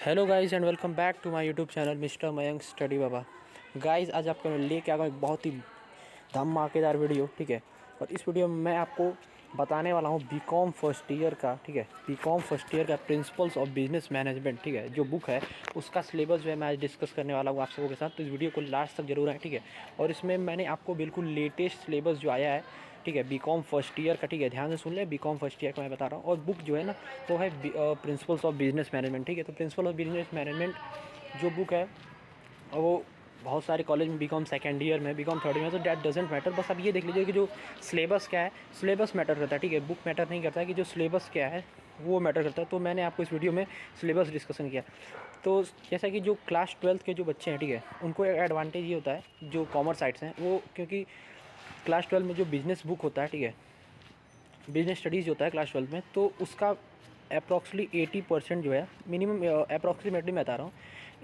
Hello guys and welcome back to my YouTube channel mister Mayank study Baba. Guys आज आपको मैं लेके आ गया एक बहुत ही धमाकेदार वीडियो, ठीक है। और इस वीडियो में मैं आपको बताने वाला हूँ बीकॉम फर्स्ट ईयर का, ठीक है, बीकॉम फर्स्ट ईयर का प्रिंसिपल्स ऑफ बिजनेस मैनेजमेंट, ठीक है, जो बुक है उसका सिलेबस जो है मैं आज डिस्कस करने वाला हूँ आप सबों के साथ। तो इस वीडियो को लास्ट तक जरूर आए, ठीक है। और इसमें मैंने आपको बिल्कुल लेटेस्ट सिलेबस जो आया है, ठीक है, बीकॉम फर्स्ट ईयर का, ठीक है, ध्यान से सुन ले, बीकॉम फर्स्ट ईयर का मैं बता रहा हूँ। और बुक जो है ना वो है प्रिंसिपल्स ऑफ बिजनेस मैनेजमेंट, ठीक है। तो प्रिंसिपल ऑफ बिजनेस मैनेजमेंट जो बुक है वो बहुत सारे कॉलेज में बीकॉम सेकेंड ईयर में, बीकॉम थर्ड ईयर में, तो डैट डजेंट मैटर। बस अब ये देख लीजिए कि जो सिलेबस क्या है, सिलेबस मैटर करता है, ठीक है, बुक मैटर नहीं करता है, कि जो सिलेबस क्या है वो मैटर करता है। तो मैंने आपको इस वीडियो में सिलेबस डिस्कशन किया। तो जैसा कि जो क्लास 12th के जो बच्चे हैं, ठीक है, उनको एडवांटेज ये होता है जो कॉमर्स साइड्स हैं वो, क्योंकि क्लास 12 में जो बिज़नेस बुक होता है, ठीक है, बिजनेस स्टडीज़ होता है क्लास 12 में, तो उसका अप्रॉक्सीमेटली 80% जो है, मिनिमम अप्रॉक्सीमेटली मैं बता रहा हूँ,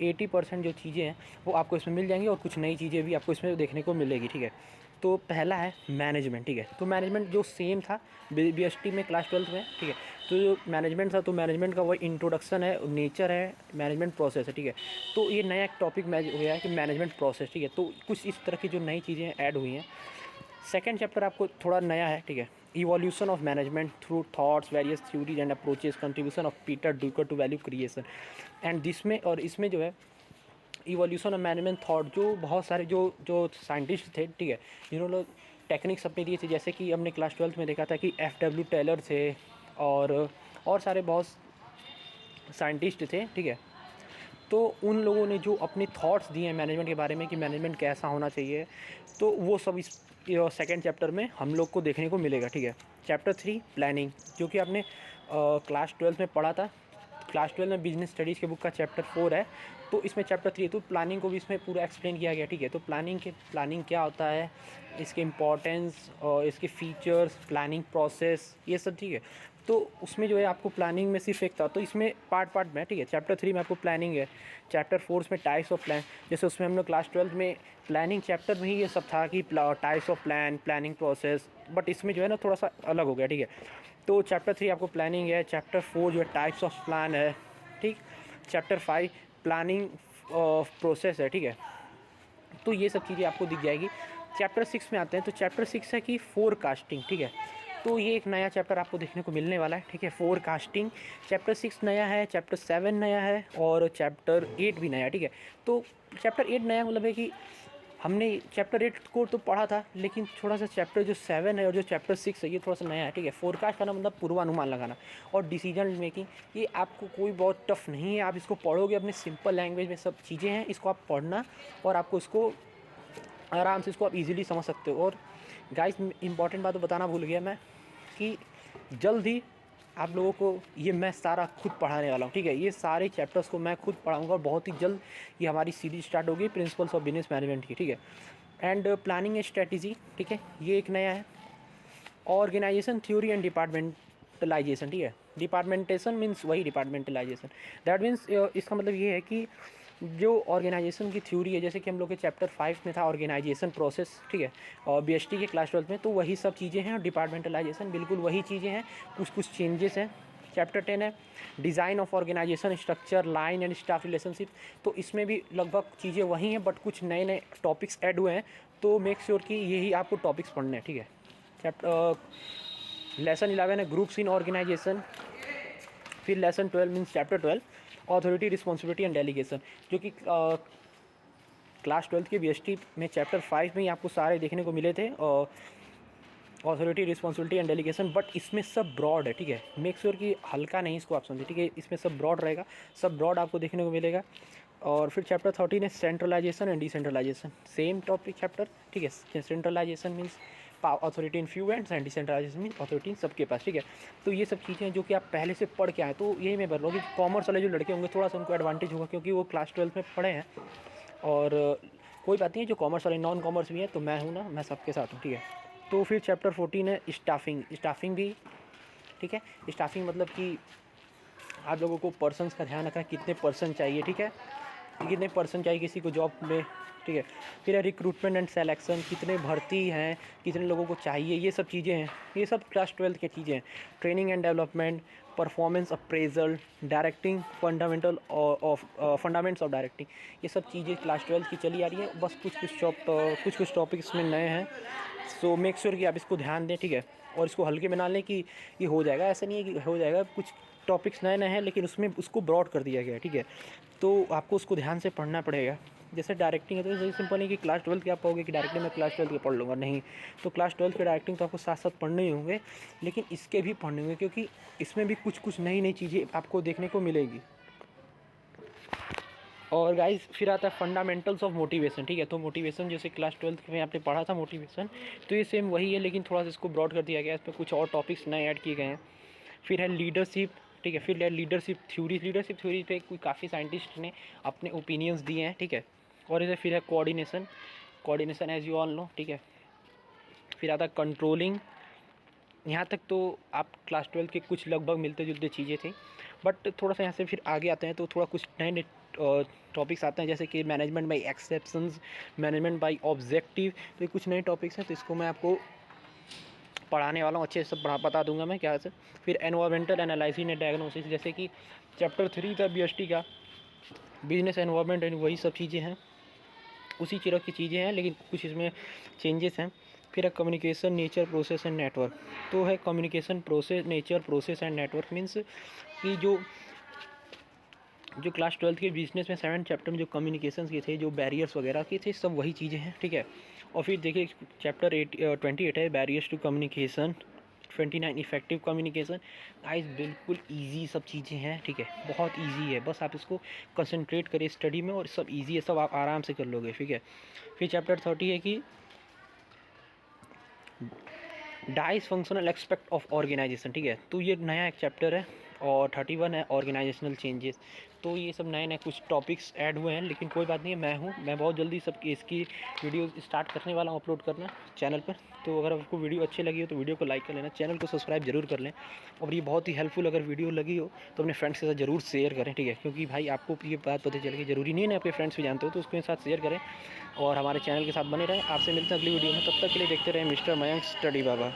80% जो चीज़ें हैं वो आपको इसमें मिल जाएंगी और कुछ नई चीज़ें भी आपको इसमें देखने को मिलेगी, ठीक है। तो पहला है मैनेजमेंट, ठीक है। तो मैनेजमेंट जो सेम था BST में क्लास 12 में, ठीक है। तो जो मैनेजमेंट था, तो मैनेजमेंट का वही इंट्रोडक्शन है, नेचर है, मैनेजमेंट प्रोसेस है, ठीक है। तो ये नया एक टॉपिक हो गया है कि मैनेजमेंट प्रोसेस, ठीक है। तो कुछ इस तरह की जो नई चीज़ें ऐड हुई हैं। सेकेंड चैप्टर आपको थोड़ा नया है, ठीक है, evolution of management through thoughts various theories and approaches, contribution of Peter Drucker to value creation and जिसमें, और इसमें जो है इवोल्यूशन ऑफ मैनेजमेंट थॉट, जो बहुत सारे जो जो साइंटिस्ट थे, ठीक है, जिन्होंने टेक्निक्स अपने दिए थे, जैसे कि हमने क्लास 12 में देखा था कि FW टेलर थे और सारे बहुत साइंटिस्ट थे, ठीक है। तो उन लोगों ने जो अपने थॉट्स दिए हैं मैनेजमेंट के बारे में कि मैनेजमेंट कैसा होना चाहिए, तो वो सब इस सेकेंड चैप्टर में हम लोग को देखने को मिलेगा, ठीक है। चैप्टर 3 प्लानिंग, जो कि आपने क्लास 12 में पढ़ा था। क्लास 12 में बिजनेस स्टडीज़ के बुक का चैप्टर 4 है, तो इसमें चैप्टर 3 है, तो प्लानिंग को भी इसमें पूरा एक्सप्लेन किया गया, ठीक है। तो प्लानिंग क्या होता है, इसके इम्पोर्टेंस और इसके फीचर्स, प्लानिंग प्रोसेस, ये सब, ठीक है। तो उसमें जो है आपको प्लानिंग में सिर्फ एक था, तो इसमें पार्ट पार्ट में, ठीक है। चैप्टर 3 में आपको प्लानिंग है, चैप्टर 4 में टाइप्स ऑफ प्लान, जैसे उसमें हम लोग क्लास 12 में प्लानिंग चैप्टर में ही ये सब था कि types of plan, planning process, but इसमें जो है ना थोड़ा सा अलग हो गया, ठीक है। तो चैप्टर 3 आपको प्लानिंग है, चैप्टर 4 जो है टाइप्स ऑफ प्लान है, ठीक। चैप्टर 5 प्लानिंग प्रोसेस है, ठीक है। तो ये सब चीज़ें आपको दिख जाएगी। चैप्टर 6 में आते हैं, तो चैप्टर 6 है कि फोरकास्टिंग, ठीक है। तो ये एक नया चैप्टर आपको देखने को मिलने वाला है, ठीक है, फोरकास्टिंग। चैप्टर 6 नया है, चैप्टर 7 नया है और चैप्टर 8 भी नया है, ठीक है। तो चैप्टर 8 नया मतलब है कि हमने चैप्टर 8 को तो पढ़ा था, लेकिन थोड़ा सा चैप्टर जो 7 है और जो चैप्टर 6 है ये थोड़ा सा नया है, ठीक है। फोरकास्ट करना मतलब पूर्वानुमान लगाना और डिसीजन मेकिंग, ये आपको कोई बहुत टफ नहीं है, आप इसको पढ़ोगे अपने सिंपल लैंग्वेज में, सब चीज़ें हैं, इसको आप पढ़ना और आपको इसको आराम से, इसको आप इजीली समझ सकते हो। और गाइस इंपॉर्टेंट बात तो बताना भूल गया मैं कि जल्द ही आप लोगों को ये मैं सारा खुद पढ़ाने वाला हूँ, ठीक है। ये सारे चैप्टर्स को मैं खुद पढ़ाऊँगा और बहुत ही जल्द ये हमारी सीरीज स्टार्ट होगी प्रिंसिपल्स ऑफ बिजनेस मैनेजमेंट की, ठीक है। एंड प्लानिंग एंड स्ट्रेटजी, ठीक है, ये एक नया है। ऑर्गेनाइजेशन थ्योरी एंड डिपार्टमेंटलाइजेशन, ठीक है। डिपार्टमेंटेशन मीन्स वही डिपार्टमेंटलाइजेशन, दैट मीन्स इसका मतलब ये है कि जो ऑर्गेनाइजेशन की थ्योरी है, जैसे कि हम लोग के चैप्टर 5 में था ऑर्गेनाइजेशन प्रोसेस, ठीक है, और BST के क्लास 12 में, तो वही सब चीज़ें हैं। और डिपार्टमेंटलाइजेशन बिल्कुल वही चीज़ें हैं, कुछ कुछ चेंजेस हैं। चैप्टर 10 है design of organisation structure, line and staff relationship, तो इसमें भी लगभग चीज़ें वही हैं, बट कुछ नए नए टॉपिक्स ऐड हुए हैं। तो मेक श्योर कि यही आपको टॉपिक्स पढ़ने हैं, ठीक है। लेसन 11 है ग्रुप्स इन ऑर्गेनाइजेशन। फिर lesson 12 means chapter 12 authority responsibility and delegation, जो कि क्लास 12 के BST में चैप्टर 5 में ही आपको सारे देखने को मिले थे, authority responsibility and delegation, but इसमें सब ब्रॉड है, ठीक है। मेक श्योर कि हल्का नहीं इसको आप समझे, ठीक है, इसमें सब ब्रॉड रहेगा, सब ब्रॉड आपको देखने को मिलेगा। और फिर चैप्टर 13 है centralisation and decentralisation, same topic chapter, ठीक है। Centralisation means authority in few hands and decentralisation mean authority in सबके पास, ठीक है। तो ये सब चीज़ें जो कि आप पहले से पढ़ के आए, तो यही मैं बोल रहा हूँ कि कॉमर्स वाले जो लड़के होंगे थोड़ा सा उनको एडवांटेज होगा, क्योंकि वो क्लास 12 में पढ़े हैं। और कोई बात नहीं है, जो कॉमर्स वाले नॉन कॉमर्स भी है, तो मैं हूँ ना, मैं सबके साथ हूँ, ठीक है। तो फिर चैप्टर 14 है स्टाफिंग, स्टाफिंग भी, ठीक है। स्टाफिंग मतलब कि आप लोगों को पर्सन्स का ध्यान रखना, कितने पर्सन चाहिए, ठीक है, कितने पर्सन चाहिए किसी को जॉब में, ठीक है। फिर है रिक्रूटमेंट एंड सेलेक्शन, कितने भर्ती हैं, कितने लोगों को चाहिए, ये सब चीज़ें हैं, ये सब क्लास 12 की चीज़ें हैं। Training and development, performance appraisal, directing, fundamentals of directing, ये सब चीज़ें क्लास 12 की चली आ रही है। बस कुछ टॉपिक्स में नए हैं, सो मेक श्योर कि आप इसको ध्यान दें, ठीक है। और इसको हल्के में ना लें कि ये हो जाएगा, ऐसा नहीं है कि हो जाएगा। कुछ टॉपिक्स नए नए हैं लेकिन उसमें उसको ब्रॉड कर दिया गया है, ठीक है। तो आपको उसको ध्यान से पढ़ना पड़ेगा। जैसे डायरेक्टिंग है तो ये सिंपल नहीं कि क्लास 12 के आप पाओगे कि डायरेक्टिंग में क्लास 12 के पढ़ लूँगा, नहीं। तो क्लास 12 के डायरेक्टिंग तो आपको साथ साथ पढ़ने ही होंगे, लेकिन इसके भी पढ़ने होंगे, क्योंकि इसमें भी कुछ नई नई चीज़ें आपको देखने को मिलेगी। और गाइस फिर आता है फंडामेंटल्स ऑफ मोटिवेशन, ठीक है। तो मोटिवेशन जैसे क्लास 12 में आपने पढ़ा था मोटिवेशन, तो ये सेम वही है, लेकिन थोड़ा सा इसको ब्रॉड कर दिया गया है। इसमें कुछ और टॉपिक्स नए ऐड किए गए हैं। फिर है लीडरशिप, ठीक है। फिर है लीडरशिप थ्योरी पे कोई काफ़ी साइंटिस्ट ने अपने ओपिनियंस दिए हैं, ठीक है। और इसे फिर है coordination as you all know, ठीक है। फिर आता है कंट्रोलिंग। यहाँ तक तो आप क्लास 12 के कुछ लगभग मिलते जुलते चीज़ें थी, बट थोड़ा सा यहाँ से फिर आगे आते हैं तो थोड़ा कुछ नए नए टॉपिक्स आते हैं, जैसे कि management by exceptions, management by objective. तो ये कुछ नए टॉपिक्स हैं, तो इसको मैं आपको पढ़ाने वाला हूँ, अच्छे से बता दूंगा मैं क्या से। फिर एनवायरमेंटल एनालिसिस एंड डायग्नोसिस, जैसे कि चैप्टर 3 था BST का, बिजनेस एनवायरमेंट एंड वही सब चीज़ें हैं, उसी तरह की चीज़ें हैं, लेकिन कुछ इसमें चेंजेस हैं। फिर है communication nature process and network. तो है communication process nature process and network means कि जो क्लास 12 के बिजनेस में 7 चैप्टर में जो कम्युनिकेशन के थे, जो बैरियर्स वगैरह के थे, सब वही चीज़ें हैं, ठीक है। और फिर देखिए चैप्टर 28 है barriers to communication, 29 effective communication. Guys बिल्कुल इजी सब चीज़ें हैं, ठीक है, बहुत इजी है। बस आप इसको कंसंट्रेट करें स्टडी में और सब इजी है, सब आप आराम से कर लोगे, ठीक है। फिर चैप्टर 30 है कि डाइस फंक्शनल एस्पेक्ट ऑफ ऑर्गेनाइजेशन, ठीक है। तो ये नया एक चैप्टर है। और 31 है ऑर्गेनाइजेशनल चेंजेस। तो ये सब नए नए कुछ टॉपिक्स ऐड हुए हैं, लेकिन कोई बात नहीं है, मैं बहुत जल्दी सब इसकी वीडियो स्टार्ट करने वाला हूँ अपलोड करना चैनल पर। तो अगर आपको वीडियो अच्छी लगी हो तो वीडियो को लाइक कर लेना, चैनल को सब्सक्राइब जरूर कर लें। और ये बहुत ही हेल्पफुल अगर वीडियो लगी हो तो अपने फ्रेंड्स के साथ ज़रूर शेयर करें, ठीक है। क्योंकि भाई आपको ये बात पता चलेगी, ज़रूरी नहीं है आपके फ्रेंड्स भी जानते हो, तो उसके साथ शेयर करें और हमारे चैनल के साथ बने रहें। आपसे मिलते हैं अगली वीडियो में, तब तक के लिए देखते रहें मिस्टर मयंक स्टडी बाबा।